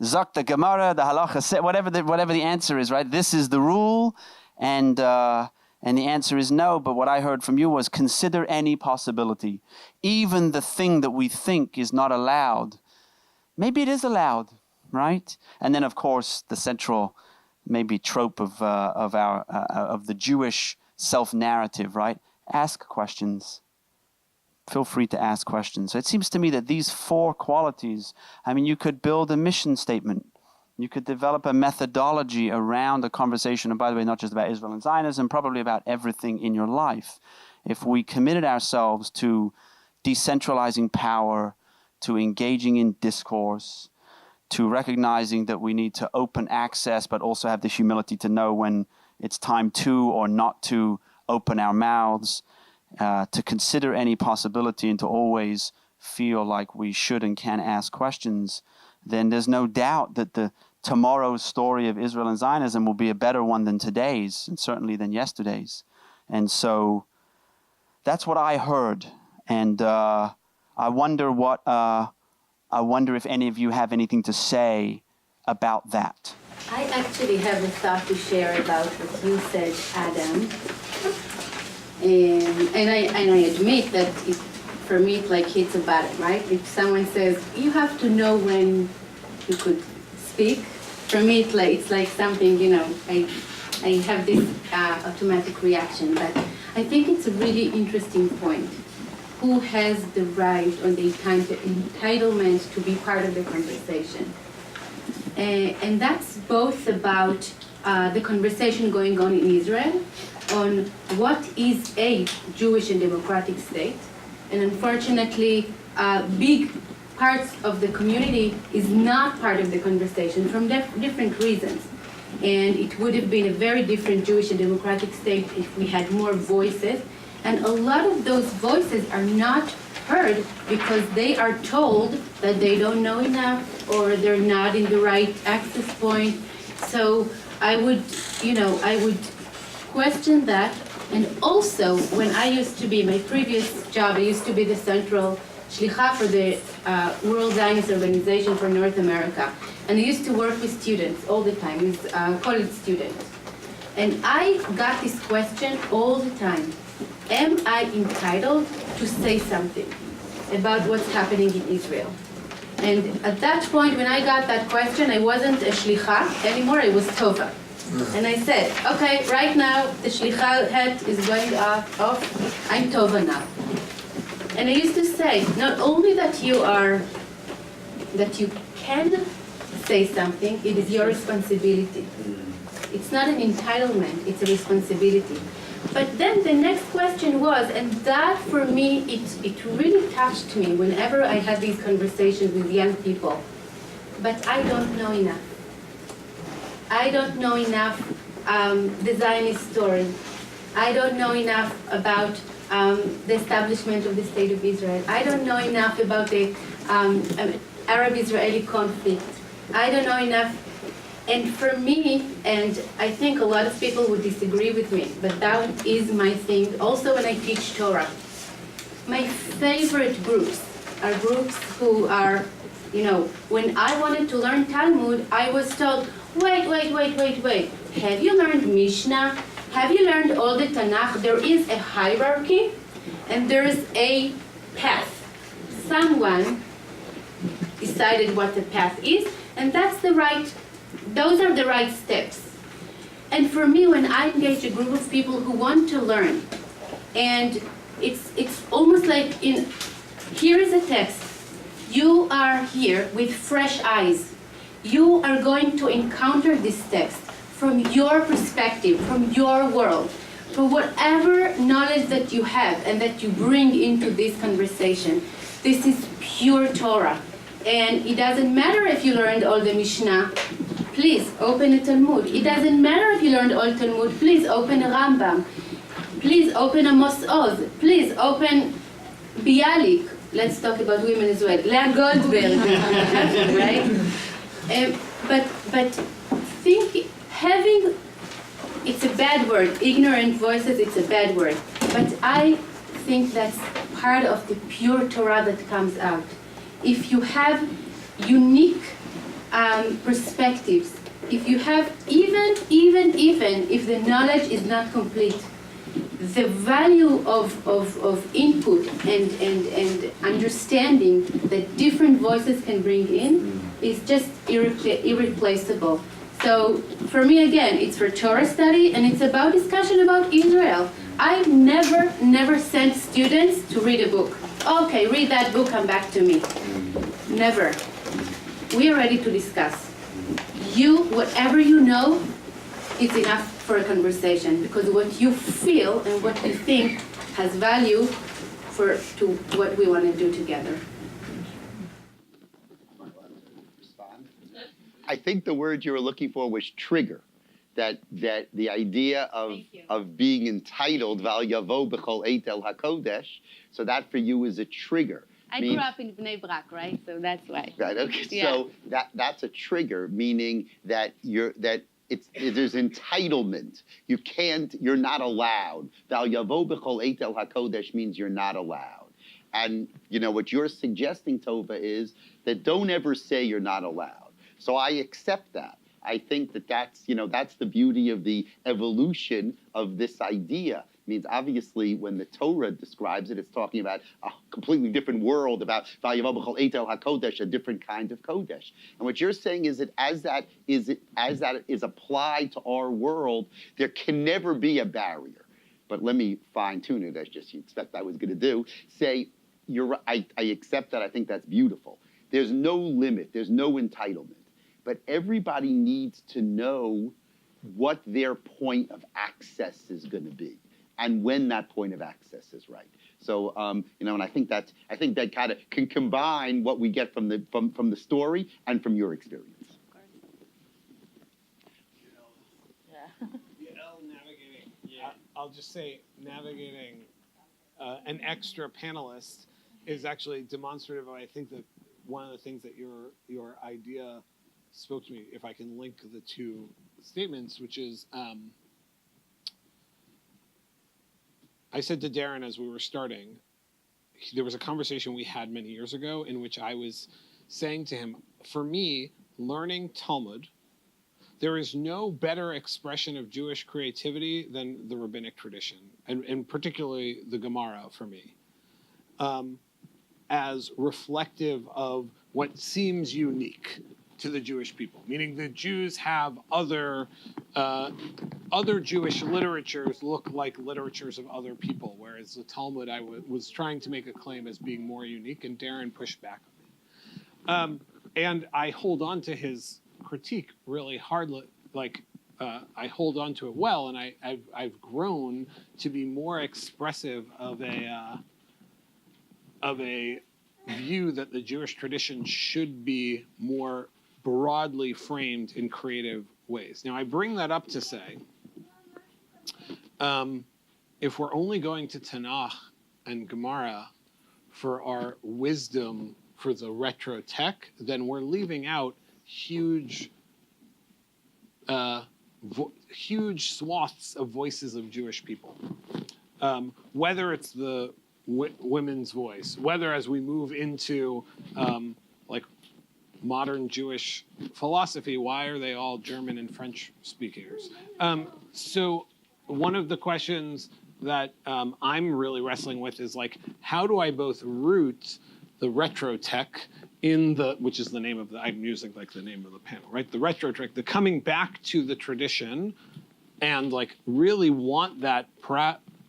Zak the Gemara, the Halacha said, whatever the answer is, right? This is the rule, and the answer is no. But what I heard from you was consider any possibility, even the thing that we think is not allowed. Maybe it is allowed, right? And then, of course, the central maybe trope of the Jewish self-narrative, right? Ask questions. Feel free to ask questions. So it seems to me that these four qualities, I mean, you could build a mission statement. You could develop a methodology around a conversation, and by the way, not just about Israel and Zionism, probably about everything in your life. If we committed ourselves to decentralizing power, to engaging in discourse, to recognizing that we need to open access, but also have the humility to know when it's time to or not to open our mouths, to consider any possibility and to always feel like we should and can ask questions, then there's no doubt that tomorrow's story of Israel and Zionism will be a better one than today's, and certainly than yesterday's. And so that's what I heard. And I wonder if any of you have anything to say about that. I actually have a thought to share about what you said, Adam. And I admit that for me it like hits a button, right? If someone says, you have to know when you could speak, for me it's like something, you know, I have this automatic reaction. But I think it's a really interesting point. Who has the right or the entitlement to be part of the conversation? And that's both about the conversation going on in Israel on what is a Jewish and democratic state. And unfortunately, big parts of the community is not part of the conversation from different reasons. And it would have been a very different Jewish and democratic state if we had more voices. And a lot of those voices are not heard because they are told that they don't know enough or they're not in the right access point. So I would question that. And also, when I used to be, my previous job, I used to be the central shlicha for the World Zionist Organization for North America. And I used to work with students all the time, with college students. And I got this question all the time. Am I entitled to say something about what's happening in Israel? And at that point, when I got that question, I wasn't a shlicha anymore, I was Tova. And I said, okay, right now, the shlicha hat is going off, I'm Tova now. And I used to say, not only that you can say something, it is your responsibility. It's not an entitlement, it's a responsibility. But then the next question was, and that for me, it really touched me whenever I had these conversations with young people, but I don't know enough. I don't know enough the Zionist story. I don't know enough about the establishment of the State of Israel. I don't know enough about the Arab-Israeli conflict. I don't know enough. And for me, and I think a lot of people would disagree with me, but that is my thing. Also when I teach Torah, my favorite groups are groups who are, you know, when I wanted to learn Talmud, I was told, wait. Have you learned Mishnah? Have you learned all the Tanakh? There is a hierarchy and there is a path. Someone decided what the path is, and those are the right steps. And for me, when I engage a group of people who want to learn, and it's almost like here is a text. You are here with fresh eyes. You are going to encounter this text from your perspective, from your world, from whatever knowledge that you have and that you bring into this conversation. This is pure Torah. And it doesn't matter if you learned all the Mishnah, please open a Talmud. It doesn't matter if you learned all Talmud, please open a Rambam. Please open a Mos Oz. Please open Bialik. Let's talk about women as well. Leah Goldberg, right? But think, having, it's a bad word, ignorant voices, it's a bad word. But I think that's part of the pure Torah that comes out. If you have unique perspectives, if you have, even if the knowledge is not complete, the value of input and understanding that different voices can bring in is just irreplaceable. So for me, again, it's for Torah study, and it's about discussion about Israel. I never sent students to read a book. Okay, read that book, come back to me. Never. We are ready to discuss. Whatever you know, it's enough for a conversation, because what you feel and what you think has value to what we want to do together. I think the word you were looking for was trigger. That the idea of being entitled, Val Yavo B'chol Eitel HaKodesh, so that for you is a trigger. I grew up in Bnei Brak, right? So that's why. Right. Okay. Yeah. So that's a trigger, meaning that there's entitlement. You're not allowed. Val Yavo B'chol Eitel HaKodesh means you're not allowed. And what you're suggesting, Tova, is that don't ever say you're not allowed. So I accept that. I think that's the beauty of the evolution of this idea. It means obviously when the Torah describes it, it's talking about a completely different world, about Vayavo B'chol Eitel HaKodesh, a different kind of Kodesh. And what you're saying is that as that is applied to our world, there can never be a barrier. But let me fine tune it, as just you expect I was going to do. Say, I accept that. I think that's beautiful. There's no limit. There's no entitlement. But everybody needs to know what their point of access is going to be, and when that point of access is right. So, and I think that kind of can combine what we get from the story and from your experience. Yael navigating. Yeah. I'll just say navigating an extra panelist is actually demonstrative of, I think, that one of the things that your idea spoke to me, if I can link the two statements, which is, I said to Darren as we were starting, there was a conversation we had many years ago in which I was saying to him, for me, learning Talmud, there is no better expression of Jewish creativity than the rabbinic tradition, and particularly the Gemara for me, as reflective of what seems unique to the Jewish people, meaning the Jews have other Jewish literatures look like literatures of other people, whereas the Talmud I was trying to make a claim as being more unique, and Darren pushed back on me. And I hold on to his critique really hard, I hold on to it well, and I've grown to be more expressive of a view that the Jewish tradition should be more broadly framed in creative ways. Now, I bring that up to say, if we're only going to Tanakh and Gemara for our wisdom for the retro tech, then we're leaving out huge swaths of voices of Jewish people. Whether it's the women's voice, whether as we move into modern Jewish philosophy, why are they all German and French speakers? So one of the questions that I'm really wrestling with is how do I both root the retro tech in which is the name of I'm using the name of the panel, right? The retro tech, the coming back to the tradition, and really want that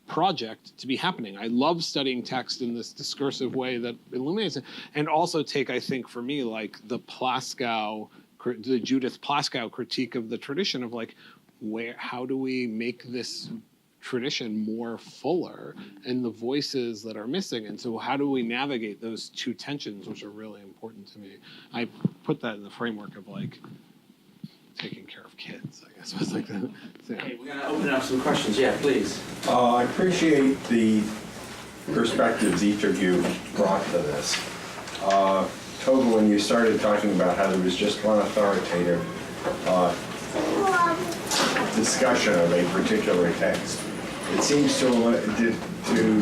project to be happening. I love studying text in this discursive way that illuminates it, and also take, I think, for me, the Judith Plaskow critique of the tradition of how do we make this tradition more fuller and the voices that are missing. And so how do we navigate those two tensions, which are really important to me? I put that in the framework of like taking care of kids, I guess. Was like that. So, yeah. Okay, we're going to open up some questions. Yeah, please. I appreciate the perspectives each of you brought to this. Tova, when you started talking about how there was just one authoritative discussion of a particular text, it seems to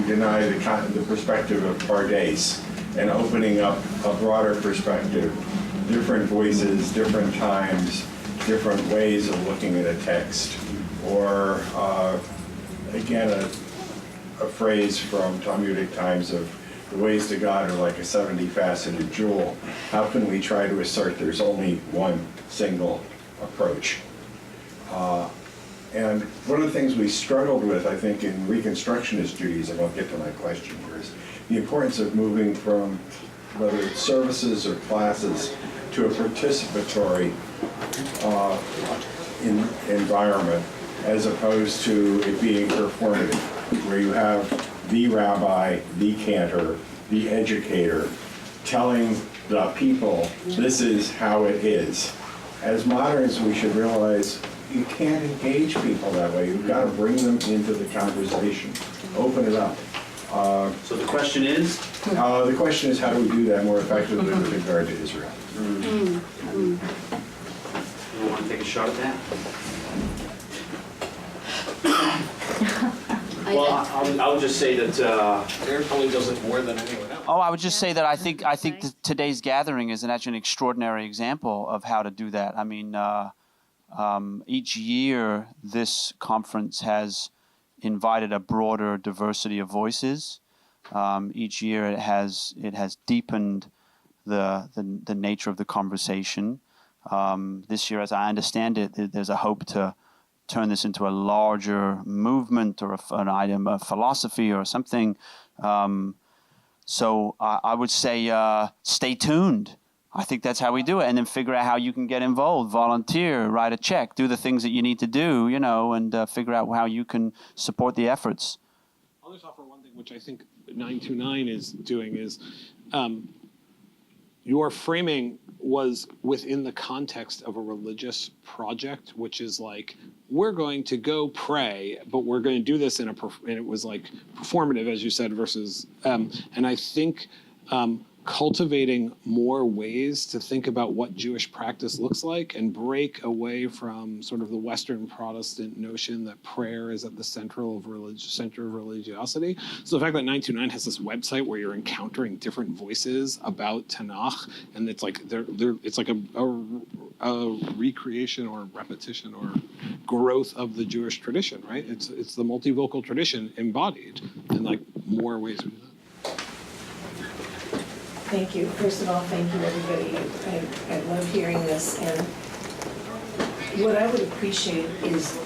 deny the perspective of Pardes and opening up a broader perspective, different voices, different times, different ways of looking at a text, or again, a phrase from Talmudic times of the ways to God are like a 70-faceted jewel. How can we try to assert there's only one single approach? And one of the things we struggled with, I think, in Reconstructionist Judaism, I'll get to my question here, is the importance of moving from whether it's services or classes to a participatory environment, as opposed to it being performative, where you have the rabbi, the cantor, the educator telling the people, this is how it is. As moderns, we should realize you can't engage people that way. You've got to bring them into the conversation, open it up. So the question is? The question is, how do we do that more effectively with regard to Israel? You want to take a shot at that? Well, I would just say that. Darren probably does it more than anyone else. I would just say that I think that today's gathering is actually an extraordinary example of how to do that. I mean, each year this conference has invited a broader diversity of voices. Each year it has deepened the nature of the conversation. This year, as I understand it, there's a hope to turn this into a larger movement or an item of philosophy or something. So I would say stay tuned. I think that's how we do it. And then figure out how you can get involved, volunteer, write a check, do the things that you need to do, and figure out how you can support the efforts. I'll just offer one thing, which I think 929 is doing, is your framing was within the context of a religious project, which is like, we're going to go pray, but we're going to do this and it was like performative, as you said, versus, and I think cultivating more ways to think about what Jewish practice looks like and break away from sort of the Western Protestant notion that prayer is at the center of religiosity. So the fact that 929 has this website where you're encountering different voices about Tanakh, and it's like it's like a recreation or repetition or growth of the Jewish tradition, right? It's the multivocal tradition embodied in like more ways we do that. Thank you. First of all, thank you, everybody. I love hearing this. And what I would appreciate is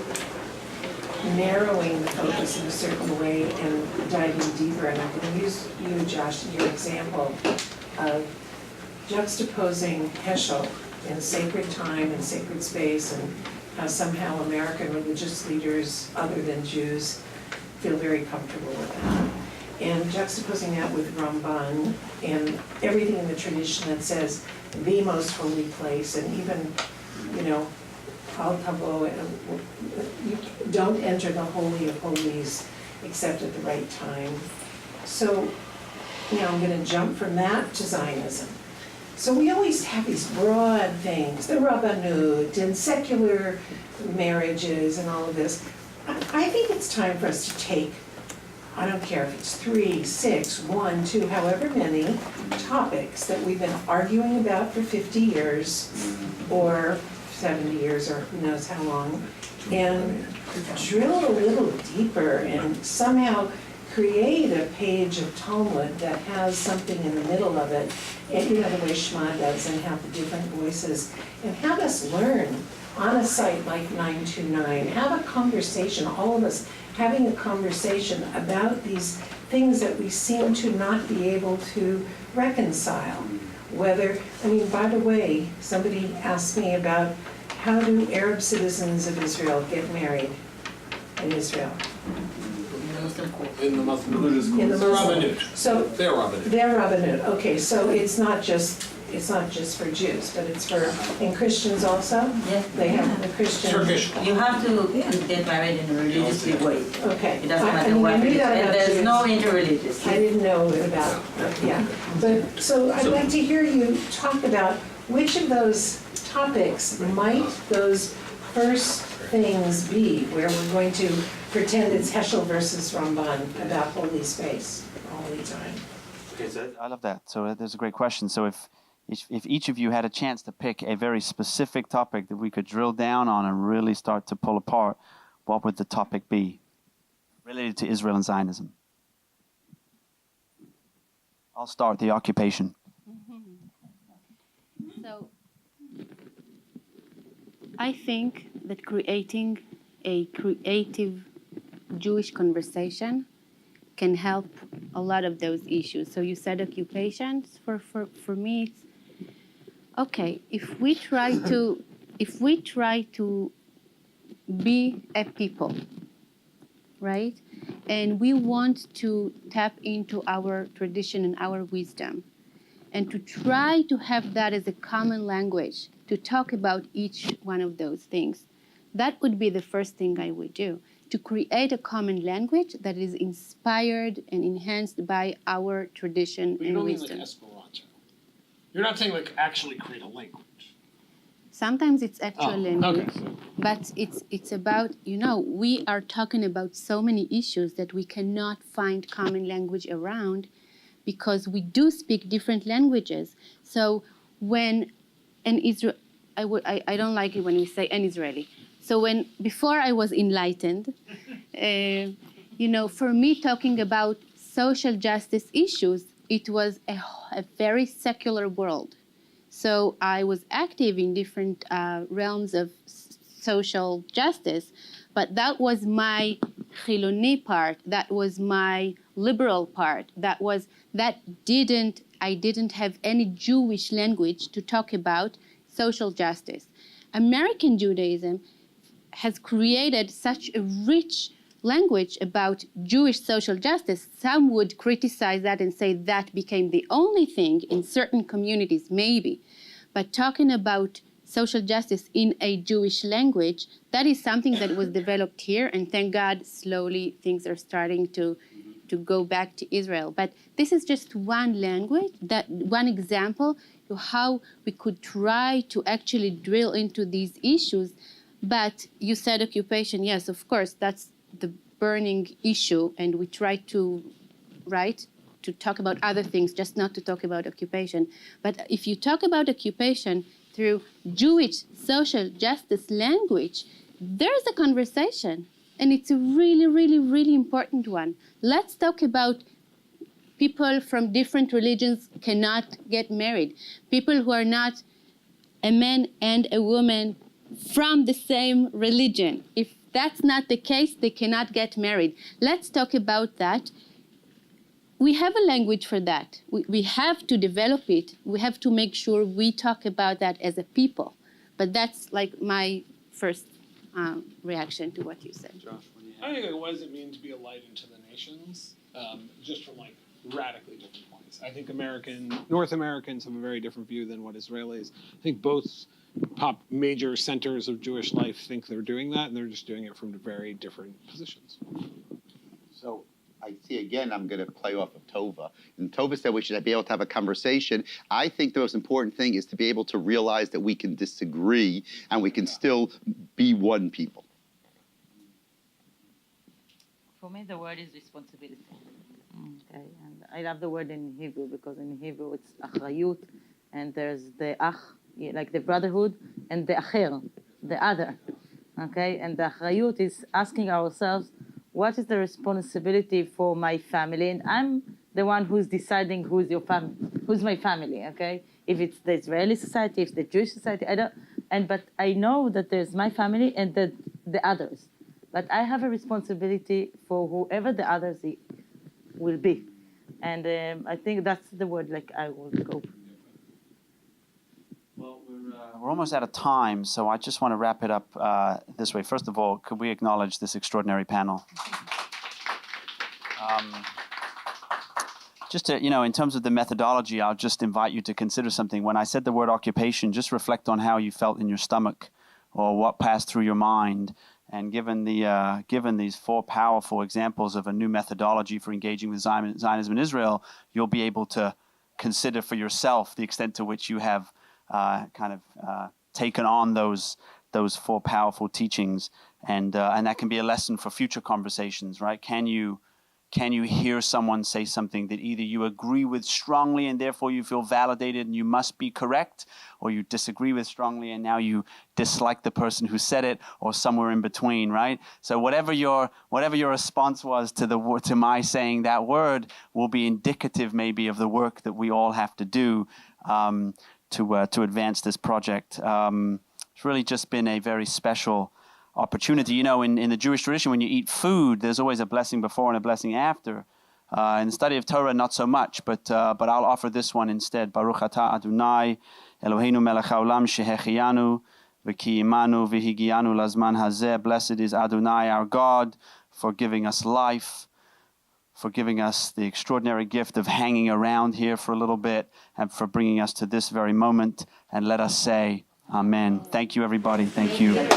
narrowing the focus in a certain way and diving deeper. And I'm going to use you, Josh, your example of juxtaposing Heschel in sacred time and sacred space, and how somehow American religious leaders, other than Jews, feel very comfortable with that. And juxtaposing that with Ramban and everything in the tradition that says the most holy place, and even, Al Tavo, you don't enter the Holy of Holies except at the right time. So now I'm going to jump from that to Zionism. So we always have these broad things, the Rabbanut and secular marriages and all of this. I think it's time for us to take, I don't care if it's 3, 6, 1, 2, however many topics that we've been arguing about for 50 years or 70 years or who knows how long, and drill a little deeper and somehow create a page of Talmud that has something in the middle of it, and the way Shema does, and have the different voices, and have us learn on a site like 929, have a conversation, all of us having a conversation about these things that we seem to not be able to reconcile. By the way, somebody asked me about how do Arab citizens of Israel get married? in Israel? In the Muslim Buddhist In the schools. Muslim. Rabbanut. So They're Rabbanut. they're Rabbanut. Okay, so it's not just for Jews, but it's for and Christians also. Yes. They have the Christian. Turkish. You have to get married in a religiously way. Okay. It doesn't I matter mean, what I knew it is. that And about there's Jews. no interreligious. I didn't know about, yeah. But, so I'd like to hear you talk about which of those topics might those first things be, where we're going to pretend it's Heschel versus Ramban about holy space, holy time. Okay, so I love that. So there's a great question. So if each of you had a chance to pick a very specific topic that we could drill down on and really start to pull apart, what would the topic be related to Israel and Zionism? I'll start the occupation. So I think that creating a creative Jewish conversation can help a lot of those issues. So you said occupations. For me, it's okay. If we try to be a people, right, and we want to tap into our tradition and our wisdom, and to try to have that as a common language to talk about each one of those things, that would be the first thing I would do, to create a common language that is inspired and enhanced by our tradition But you and don't mean wisdom. like Esperanto. You're not saying like actually create a language. Sometimes it's actually okay. but it's about, we are talking about so many issues that we cannot find common language around because we do speak different languages. So when an Israel, I don't like it when we say an Israeli. So before I was enlightened, for me talking about social justice issues, it was a very secular world. So I was active in different realms of social justice, but that was my Chiloni part, that was my liberal part, I didn't have any Jewish language to talk about social justice. American Judaism has created such a rich language about Jewish social justice. Some would criticize that and say that became the only thing in certain communities, maybe. But talking about social justice in a Jewish language, that is something that was developed here, and thank God, slowly things are starting to go back to Israel. But this is just one language, one example to how we could try to actually drill into these issues. But you said occupation, yes, of course, that's the burning issue, and we try to, to talk about other things, just not to talk about occupation. But if you talk about occupation through Jewish social justice language, there's a conversation, and it's a really, really, really important one. Let's talk about people from different religions cannot get married, people who are not a man and a woman from the same religion. If that's not the case, they cannot get married. Let's talk about that. We have a language for that. We have to develop it. We have to make sure we talk about that as a people. But that's like my first reaction to what you said. Josh, I think what does it mean to be a light into the nations? Just from like radically different points. I think North Americans have a very different view than what Israelis. I think both major centers of Jewish life think they're doing that, and they're just doing it from very different positions. So I see, again, I'm going to play off of Tova. And Tova said we should be able to have a conversation. I think the most important thing is to be able to realize that we can disagree and we can still be one people. For me, the word is responsibility. Okay, and I love the word in Hebrew because in Hebrew it's achrayut, and there's the ach, like the brotherhood, and the acher, the other. Okay, and the achrayut is asking ourselves, what is the responsibility for my family? And I'm the one who's deciding who's your family, who's my family. Okay, if it's the Israeli society, if it's the Jewish society, but I know that there's my family and the others. But I have a responsibility for whoever the others will be. And I think that's the word like I would go. Well, We're almost out of time, so I just want to wrap it up this way. First of all, could we acknowledge this extraordinary panel? Just to, in terms of the methodology, I'll just invite you to consider something. When I said the word occupation, just reflect on how you felt in your stomach or what passed through your mind. And given these four powerful examples of a new methodology for engaging with Zionism in Israel, you'll be able to consider for yourself the extent to which you have taken on those four powerful teachings, and that can be a lesson for future conversations, right? Can you hear someone say something that either you agree with strongly and therefore you feel validated and you must be correct, or you disagree with strongly and now you dislike the person who said it, or somewhere in between, right? So whatever your response was to my saying that word will be indicative maybe of the work that we all have to do to advance this project. It's really just been a very special opportunity. In the Jewish tradition, when you eat food, there's always a blessing before and a blessing after. In the study of Torah, not so much, but I'll offer this one instead. Baruch atah Adonai, Eloheinu melech haolam shehechianu, v'kiyimanu v'higianu lazman hazeh. Blessed is Adonai, our God, for giving us life, for giving us the extraordinary gift of hanging around here for a little bit, and for bringing us to this very moment. And let us say, Amen. Thank you, everybody. Thank you.